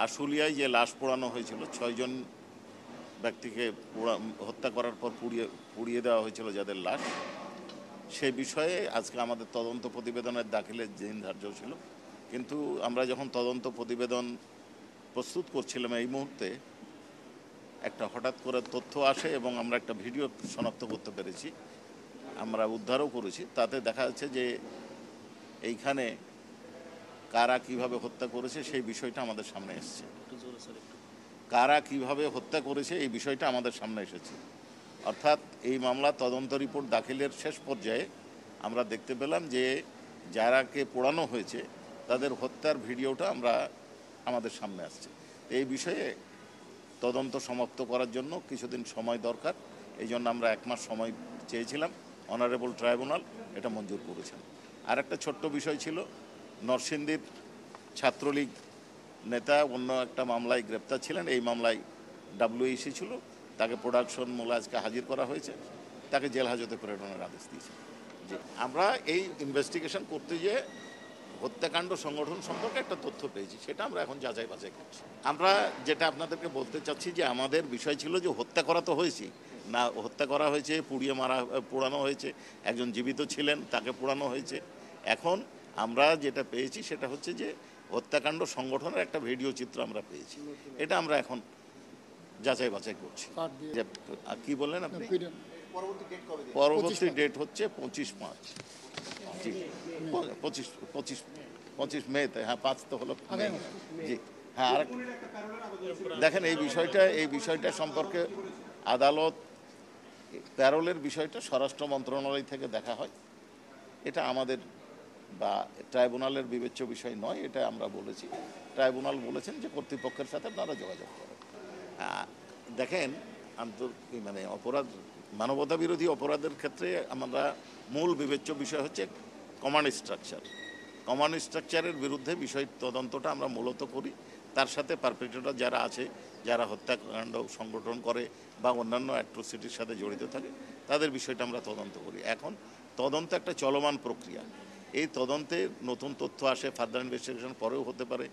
আশুলিয়ায় যে লাশ পোড়ানো হয়েছিল 6 জন ব্যক্তিকে হত্যা করার পর পুড়িয়ে দেওয়া হয়েছিল যাদের লাশ, সেই বিষয়ে আজকে আমাদের তদন্ত প্রতিবেদনের দাখিলের দিন ধার্য ছিল। কিন্তু আমরা যখন তদন্ত প্রতিবেদন প্রস্তুত করছিলাম এই মুহূর্তে একটা হঠাৎ করে তথ্য আসে এবং আমরা একটা ভিডিও শনাক্ত করতে পেরেছি, আমরা উদ্ধারও করেছি। তাতে দেখা যাচ্ছে যে এইখানে কারা কিভাবে হত্যা করেছে সেই বিষয়টা আমাদের সামনে এসেছে। কারা কিভাবে হত্যা করেছে এই বিষয়টা আমাদের সামনে এসেছে। অর্থাৎ এই মামলা তদন্ত রিপোর্ট দাখিলের শেষ পর্যায়ে আমরা দেখতে পেলাম যে যারাকে পোড়ানো হয়েছে তাদের হত্যার ভিডিওটা আমাদের সামনে আসছে। এই বিষয়ে তদন্ত সমাপ্ত করার জন্য কিছুদিন সময় দরকার, এই জন্য আমরা 1 মাস সময় চেয়েছিলাম। অনারেবল ট্রাইব্যুনাল এটা মঞ্জুর করেছেন। আর একটা ছোট্ট বিষয় ছিল, নরসিংদীর ছাত্রলীগ নেতা অন্য একটা মামলায় গ্রেপ্তার ছিলেন, এই মামলায় WEC ছিল, তাকে প্রোডাকশন মূলে আজকে হাজির করা হয়েছে, তাকে জেল হাজতে প্রেরণের আদেশ দিয়েছে। যে আমরা এই ইনভেস্টিগেশন করতে গিয়ে হত্যাকাণ্ড সংগঠন সম্পর্কে একটা তথ্য পেয়েছি, সেটা আমরা এখন যাচাই বাছাই করছি। আমরা যেটা আপনাদেরকে বলতে চাচ্ছি যে আমাদের বিষয় ছিল যে হত্যা করা তো হয়েছে না, হত্যা করা হয়েছে, পোড়ানো হয়েছে, একজন জীবিত ছিলেন তাকে পোড়ানো হয়েছে। এখন আমরা যেটা পেয়েছি সেটা হচ্ছে যে হত্যাকাণ্ড সংগঠনের একটা ভিডিও চিত্র আমরা পেয়েছি, এটা আমরা এখন যাচাই বাছাই করছি। কি বললেন আপনি? পরবর্তী ডেট হচ্ছে 25/5। জি, 25 মেতে। হ্যাঁ, 5 তো হলো জি। হ্যাঁ, আর দেখেন এই বিষয়টা সম্পর্কে আদালত প্যারোলের বিষয়টা স্বরাষ্ট্র মন্ত্রণালয় থেকে দেখা হয়, এটা আমাদের বা ট্রাইব্যুনালের বিবেচ্য বিষয় নয়, এটা আমরা বলেছি। ট্রাইব্যুনাল বলেছেন যে কর্তৃপক্ষের সাথে আপনারা যোগাযোগ করেন। দেখেন, মানবতা বিরোধী অপরাধের ক্ষেত্রে আমরা মূল বিবেচ্য বিষয় হচ্ছে কমান্ড স্ট্রাকচারের বিরুদ্ধে বিষয় তদন্তটা আমরা মূলত করি। তার সাথে পারপেট্রেটর যারা আছে, যারা হত্যাকাণ্ড সংগঠন করে বা অন্যান্য অ্যাট্রোসিটির সাথে জড়িত থাকে, তাদের বিষয়টা আমরা তদন্ত করি। এখন তদন্ত একটা চলমান প্রক্রিয়া, এই তদন্তে নতুন তথ্য আসে, ফার্দার ইনভেস্টিগেশন পরেও হতে পারে।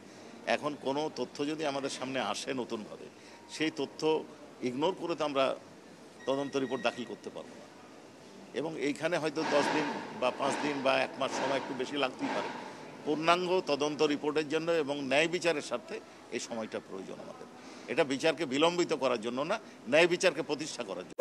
এখন কোনো তথ্য যদি আমাদের সামনে আসে নতুনভাবে, সেই তথ্য ইগনোর করে তো আমরা তদন্ত রিপোর্ট দাখিল করতে পারবো না। এবং এইখানে হয়তো 10 দিন বা 5 দিন বা 1 মাস সময় একটু বেশি লাগতেই পারে। পূর্ণাঙ্গ তদন্ত রিপোর্টের জন্য এবং ন্যায় বিচারের স্বার্থে এই সময়টা প্রয়োজন আমাদের। এটা বিচারকে বিলম্বিত করার জন্য না, ন্যায় বিচারকে প্রতিষ্ঠা করার জন্য।